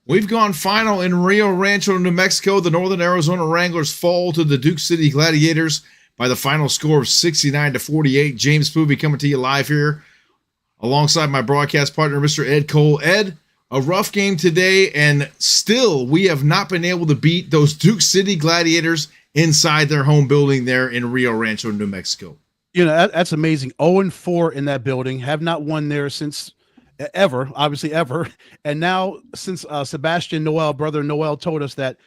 We've gone final in Rio Rancho, New Mexico. The Northern Arizona Wranglers fall to the Duke City Gladiators by the final score of 69-48. James Poovey coming to you live here alongside my broadcast partner, Mr. Ed Cole. Ed, a rough game today, and still we have not been able to beat those Duke City Gladiators inside their home building there in Rio Rancho, New Mexico. You know, that's amazing. 0-4 in that building. Have not won there since ever, obviously ever. And now since Sebastian Noel, brother Noel, told us that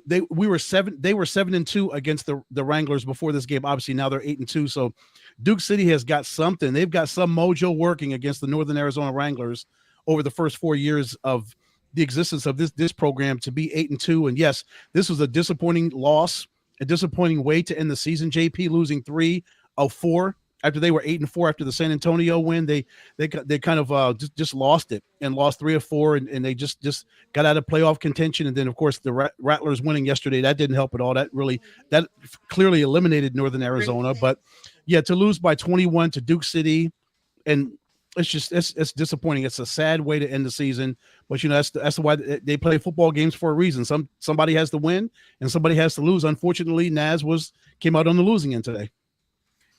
they were 7-2 against the Wranglers before this game. Obviously now they're 8-2. So Duke City has got something. They've got some mojo working against the Northern Arizona Wranglers over the first 4 years of the existence of this program to be 8-2. And yes, this was a disappointing loss, a disappointing way to end the season. JP losing 3 of 4 after they were 8-4 after the San Antonio win. They kind of just lost it and lost 3 of 4, and they just got out of playoff contention. And then of course the Rattlers winning yesterday, that didn't help at all. That clearly eliminated Northern Arizona. But yeah, to lose by 21 to Duke City, and it's disappointing. It's a sad way to end the season, but you know that's why they play football games for a reason. Somebody has to win and somebody has to lose. Unfortunately, NAZ came out on the losing end today.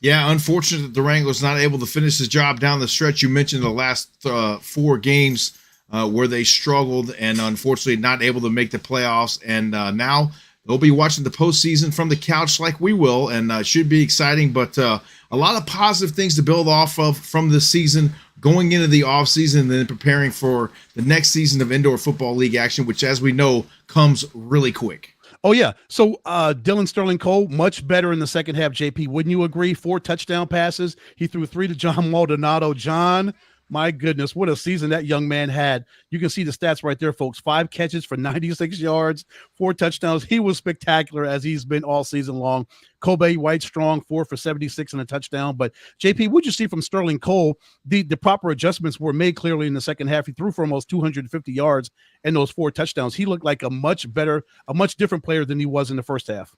Yeah, unfortunate that the Wranglers not able to finish the job down the stretch. You mentioned the last 4 games where they struggled and unfortunately not able to make the playoffs. And now they'll be watching the postseason from the couch like we will, and should be exciting. But a lot of positive things to build off of from this season, going into the offseason and then preparing for the next season of Indoor Football League action, which, as we know, comes really quick. Oh, yeah. So Dylan Sterling Cole, much better in the second half, JP. Wouldn't you agree? 4 touchdown passes. He threw 3 to John Maldonado. John, my goodness, what a season that young man had. You can see the stats right there, folks. 5 catches for 96 yards, 4 touchdowns. He was spectacular as he's been all season long. Kobe White strong, 4 for 76 and a touchdown. But JP, what'd you see from Sterling Cole? The proper adjustments were made clearly in the second half. He threw for almost 250 yards and those 4 touchdowns. He looked like a much different player than he was in the first half.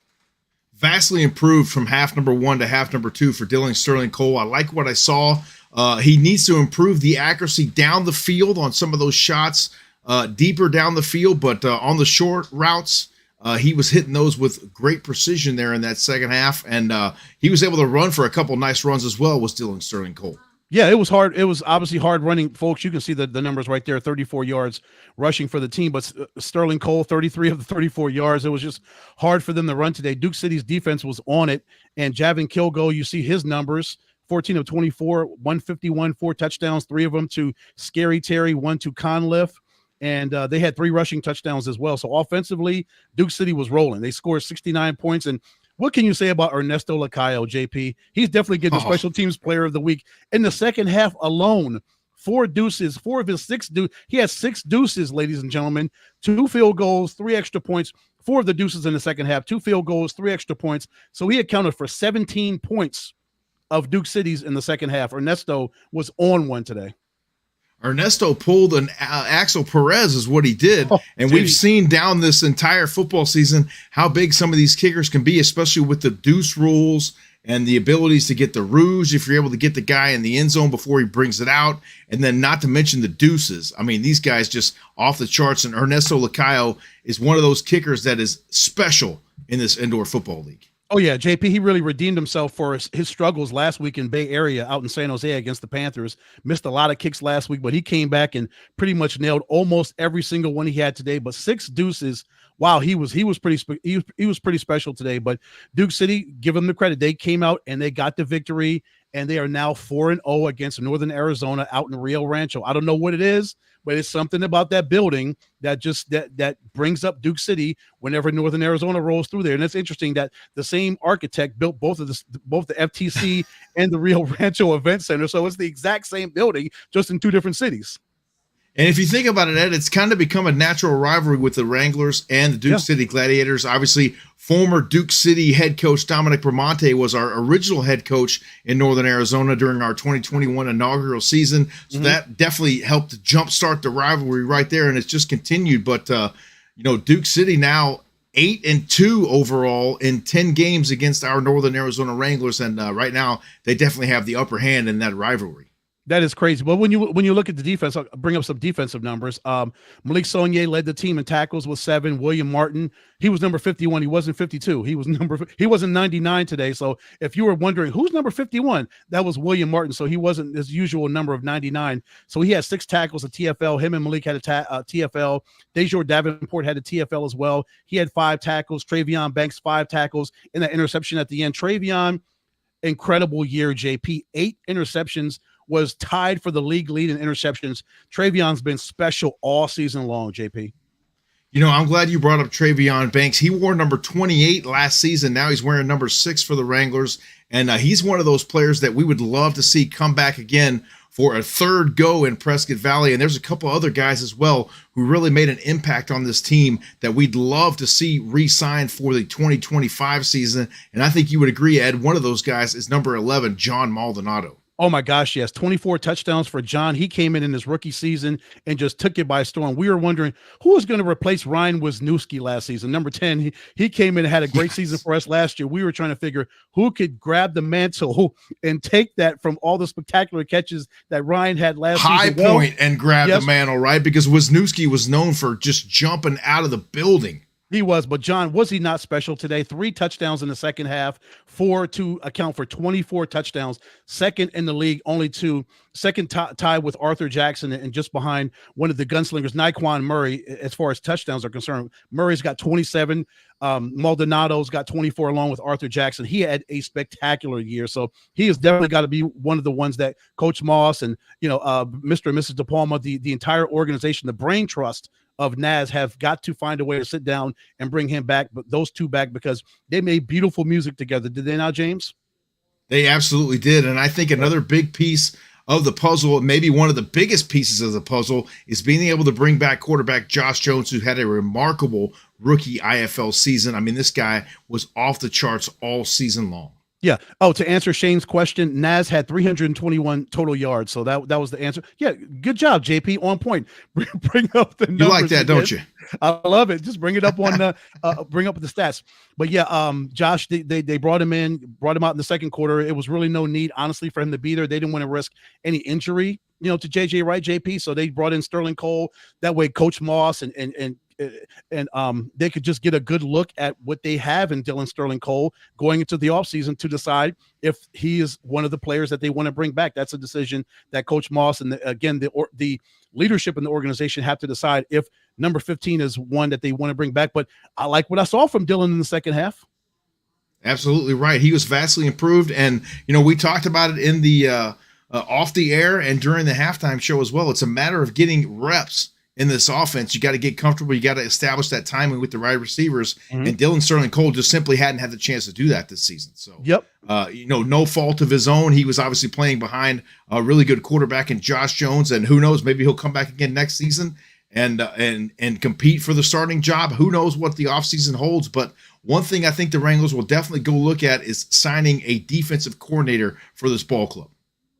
Vastly improved from half number 1 to half number 2 for Dylan Sterling Cole. I like what I saw. He needs to improve the accuracy down the field on some of those shots, deeper down the field, but on the short routes, he was hitting those with great precision there in that second half, and he was able to run for a couple nice runs as well, was Dylan Sterling Cole. Yeah, it was hard. It was obviously hard running, folks. You can see the numbers right there, 34 yards rushing for the team, but Sterling Cole, 33 of the 34 yards. It was just hard for them to run today. Duke City's defense was on it, and Javin Kilgo, you see his numbers, 14 of 24, 151, 4 touchdowns, 3 of them to Scary Terry, 1 to Conliffe, and they had 3 rushing touchdowns as well. So offensively, Duke City was rolling. They scored 69 points, and what can you say about Ernesto Lacayo, JP? He's definitely getting the special teams player of the week. In the second half alone, 4 deuces, 4 of his 6 deuces. He has 6 deuces, ladies and gentlemen, 2 field goals, 3 extra points, 4 of the deuces in the second half, 2 field goals, 3 extra points. So he accounted for 17 points of Duke City's in the second half. Ernesto was on one today. Ernesto pulled an Axel Perez is what he did. And we've seen down this entire football season how big some of these kickers can be, especially with the deuce rules and the abilities to get the rouge if you're able to get the guy in the end zone before he brings it out. And then not to mention the deuces. I mean, these guys just off the charts. And Ernesto Lacayo is one of those kickers that is special in this Indoor Football League. Oh, yeah, JP, he really redeemed himself for his struggles last week in Bay Area out in San Jose against the Panthers. Missed a lot of kicks last week, but he came back and pretty much nailed almost every single one he had today. But 6 deuces, wow, he was pretty special today. But Duke City, give them the credit. They came out and they got the victory, and they are now 4-0 against Northern Arizona out in Rio Rancho. I don't know what it is, but it's something about that building that just that brings up Duke City whenever Northern Arizona rolls through there. And it's interesting that the same architect built both the FTC and the Rio Rancho Event Center. So it's the exact same building, just in 2 different cities. And if you think about it, Ed, it's kind of become a natural rivalry with the Wranglers and the Duke City Gladiators. Obviously, former Duke City head coach Dominic Bramante was our original head coach in Northern Arizona during our 2021 inaugural season. So that definitely helped jumpstart the rivalry right there, and it's just continued. But, Duke City now 8-2 overall in 10 games against our Northern Arizona Wranglers, and right now they definitely have the upper hand in that rivalry. That is crazy. But when you look at the defense, I'll bring up some defensive numbers. Malik Saunier led the team in tackles with 7. William Martin, he was number 51. He wasn't 52. He wasn't 99 today. So if you were wondering who's number 51, that was William Martin. So he wasn't his usual number of 99. So he had 6 tackles at TFL. Him and Malik had a TFL. Dejor Davenport had a TFL as well. He had 5 tackles. Travion Banks 5 tackles in that interception at the end. Travion, incredible year. JP 8 interceptions. Was tied for the league lead in interceptions. Travion's been special all season long, JP. You know, I'm glad you brought up Travion Banks. He wore number 28 last season. Now he's wearing number 6 for the Wranglers. And he's one of those players that we would love to see come back again for a third go in Prescott Valley. And there's a couple other guys as well who really made an impact on this team that we'd love to see re-sign for the 2025 season. And I think you would agree, Ed, one of those guys is number 11, John Maldonado. Oh my gosh, yes. 24 touchdowns for John. He came in his rookie season and just took it by storm. We were wondering who was going to replace Ryan Wisniewski last season. Number 10, he came in and had a great season for us last year. We were trying to figure who could grab the mantle and take that from all the spectacular catches that Ryan had last season. High point and grab the mantle, right? Because Wisniewski was known for just jumping out of the building. He was, but John, was he not special today? 3 touchdowns in the second half, 4 to account for 24 touchdowns. Second in the league, only 2. Second tied with Arthur Jackson and just behind one of the gunslingers, Nyquan Murray, as far as touchdowns are concerned. Murray's got 27. Maldonado's got 24 along with Arthur Jackson. He had a spectacular year. So he has definitely got to be one of the ones that Coach Moss and, Mr. and Mrs. DePalma, the entire organization, the brain trust of NAZ have got to find a way to sit down and bring him back, but those two back, because they made beautiful music together. Did they not, James? They absolutely did. And I think another big piece of the puzzle, maybe one of the biggest pieces of the puzzle, is being able to bring back quarterback Josh Jones, who had a remarkable rookie IFL season. I mean, this guy was off the charts all season long. Yeah. Oh, to answer Shane's question, NAZ had 321 total yards. So that was the answer. Yeah. Good job, JP. On point. Bring up the numbers. You like that, don't you? I love it. Just bring it up on the bring up the stats. But yeah, Josh, they brought him out in the second quarter. It was really no need, honestly, for him to be there. They didn't want to risk any injury, to JJ Wright, JP. So they brought in Sterling Cole. That way, Coach Moss and they could just get a good look at what they have in Dylan Sterling Cole going into the offseason to decide if he is one of the players that they want to bring back. That's a decision that Coach Moss and the leadership in the organization have to decide if number 15 is one that they want to bring back. But I like what I saw from Dylan in the second half. Absolutely right. He was vastly improved. And, we talked about it in the off the air and during the halftime show as well. It's a matter of getting reps in this offense. You got to get comfortable. You got to establish that timing with the right receivers. Mm-hmm. And Dylan Sterling Cole just simply hadn't had the chance to do that this season. So, yep. No fault of his own. He was obviously playing behind a really good quarterback in Josh Jones. And who knows, maybe he'll come back again next season and compete for the starting job. Who knows what the offseason holds. But one thing I think the Wranglers will definitely go look at is signing a defensive coordinator for this ball club.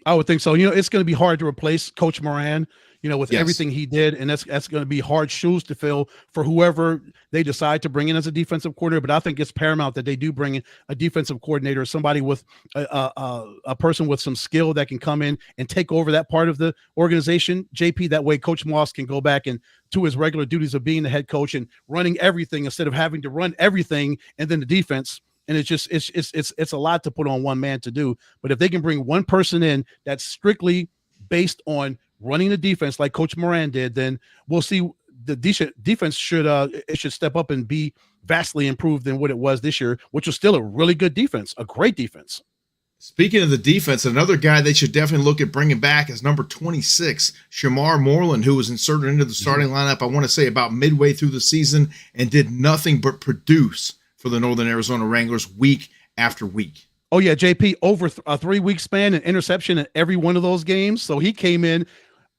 I would think so. It's going to be hard to replace Coach Moran, with yes. everything he did. And that's going to be hard shoes to fill for whoever they decide to bring in as a defensive coordinator. But I think it's paramount that they do bring in a defensive coordinator, somebody with a person with some skill that can come in and take over that part of the organization. JP, that way Coach Moss can go back and to his regular duties of being the head coach and running everything instead of having to run everything and then the defense. And it's a lot to put on one man to do. But if they can bring one person in that's strictly based on running the defense like Coach Moran did, then we'll see the defense should step up and be vastly improved than what it was this year, which was still a really good defense, a great defense. Speaking of the defense, another guy they should definitely look at bringing back is number 26, Shamar Moreland, who was inserted into the starting lineup, I want to say about midway through the season, and did nothing but produce for the Northern Arizona Wranglers week after week. Oh, yeah, JP, over a 3-week span, an interception in every one of those games. So he came in.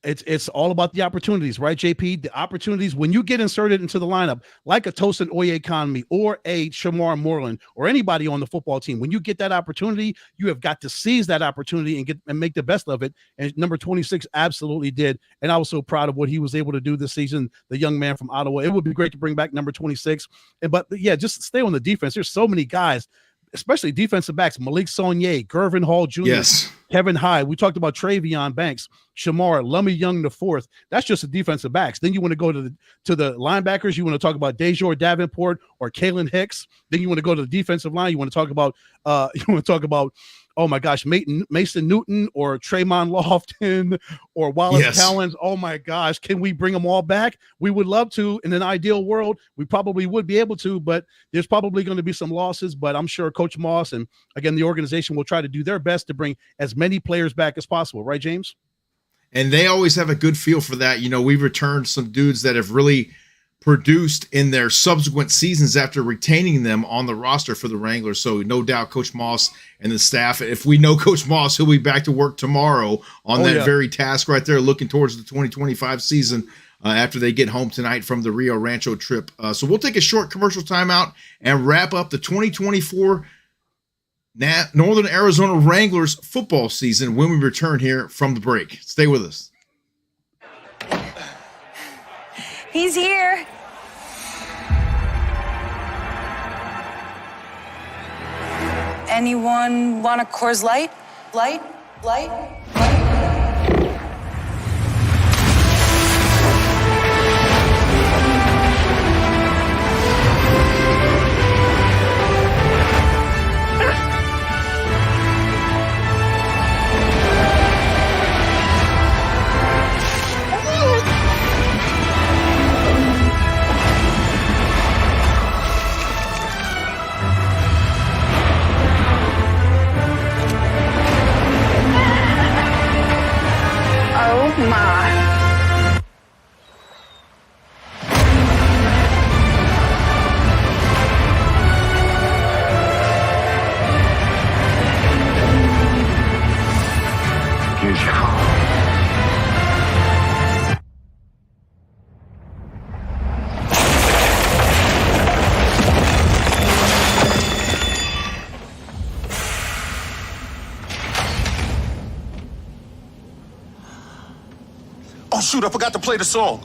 It's all about the opportunities, right, JP? The opportunities when you get inserted into the lineup, like a Tosin Oyekanmi or a Shamar Moreland or anybody on the football team, when you get that opportunity, you have got to seize that opportunity and make the best of it. And number 26 absolutely did. And I was so proud of what he was able to do this season, the young man from Ottawa. It would be great to bring back number 26. But yeah, just stay on the defense. There's so many guys. especially defensive backs, Malik Saunier, Gervin Hall Jr., Yes. Kevin Hyde. We talked about Travion Banks, Shamar, Lummy Young IV. That's just the defensive backs. Then you want to go to the linebackers. You want to talk about Dejor Davenport or Kalen Hicks. Then you want to go to the defensive line. You want to talk about oh my gosh, Mason Newton or Tremont Lofton or Wallace Collins. Oh my gosh, can we bring them all back? We would love to. In an ideal world, we probably would be able to, but there's probably going to be some losses. But I'm sure Coach Moss and, again, the organization will try to do their best to bring as many players back as possible. Right, James? And they always have a good feel for that. We've returned some dudes that have really produced in their subsequent seasons after retaining them on the roster for the Wranglers. So no doubt Coach Moss and the staff, if we know Coach Moss, he'll be back to work tomorrow on very task right there, looking towards the 2025 season after they get home tonight from the Rio Rancho trip. So we'll take a short commercial timeout and wrap up the 2024 Northern Arizona Wranglers football season when we return here from the break. Stay with us. He's here. Anyone want a Coors Light? Light? Oh my. Oh, shoot, I forgot to play the song.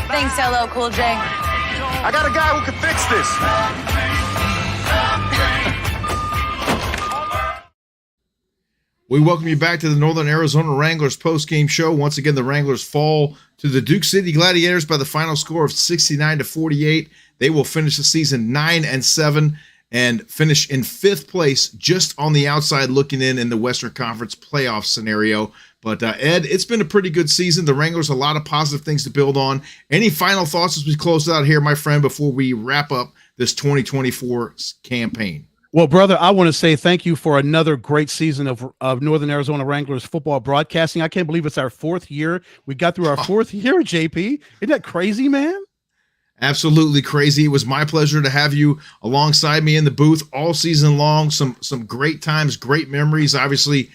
Thanks, LL Cool J. I got a guy who can fix this. We welcome you back to the Northern Arizona Wranglers postgame show. Once again, the Wranglers fall to the Duke City Gladiators by the final score of 69-48. They will finish the season 9-7 and finish in 5th place, just on the outside looking in the Western Conference playoff scenario. But Ed, it's been a pretty good season. The Wranglers, a lot of positive things to build on. Any final thoughts as we close out here, my friend, before we wrap up this 2024 campaign? Well, brother, I want to say thank you for another great season of Northern Arizona Wranglers football broadcasting. I can't believe it's our 4th year. We got through our 4th year, JP. Isn't that crazy, man? Absolutely crazy. It was my pleasure to have you alongside me in the booth all season long. Some great times, great memories. Obviously,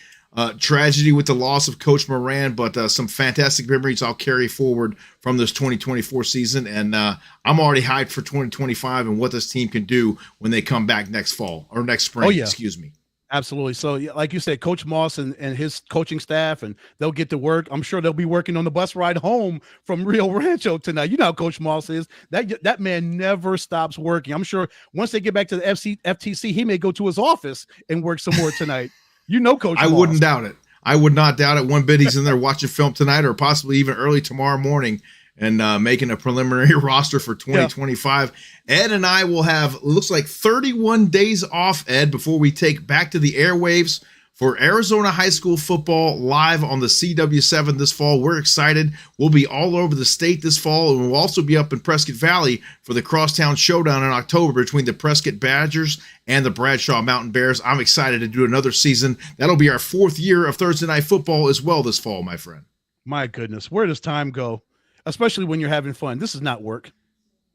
tragedy with the loss of Coach Moran, but some fantastic memories I'll carry forward from this 2024 season. And I'm already hyped for 2025 and what this team can do when they come back next fall or next spring. Excuse me. Absolutely. So, like you said, Coach Moss and his coaching staff, and they'll get to work. I'm sure they'll be working on the bus ride home from Rio Rancho tonight. You know how Coach Moss is. That man never stops working. I'm sure once they get back to the FTC, he may go to his office and work some more tonight. You know, Coach Moss. I wouldn't doubt it. I would not doubt it one bit. He's in there watching film tonight or possibly even early tomorrow morning and making a preliminary roster for 2025. Yeah. Ed and I will have, it looks like 31 days off, Ed, before we take back to the airwaves for Arizona high school football live on the CW7 this fall. We're excited. We'll be all over the state this fall, and we'll also be up in Prescott Valley for the Crosstown Showdown in October between the Prescott Badgers and the Bradshaw Mountain Bears. I'm excited to do another season. That'll be our 4th year of Thursday Night Football as well this fall, my friend. My goodness, where does time go? Especially when you're having fun. This is not work.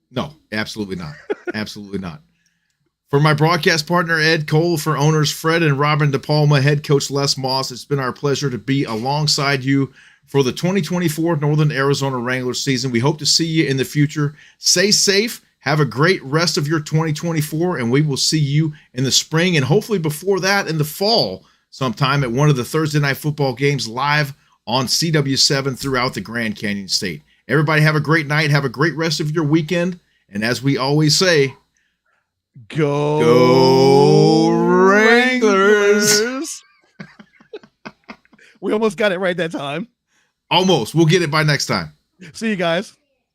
No, absolutely not. Absolutely not. For my broadcast partner, Ed Cole, for owners Fred and Robin DePalma, head coach Les Moss, it's been our pleasure to be alongside you for the 2024 Northern Arizona Wranglers season. We hope to see you in the future. Stay safe. Have a great rest of your 2024, and we will see you in the spring and hopefully before that in the fall sometime at one of the Thursday Night Football games live on CW7 throughout the Grand Canyon State. Everybody have a great night. Have a great rest of your weekend. And as we always say, Go Wranglers. We almost got it right that time. Almost. We'll get it by next time. See you guys.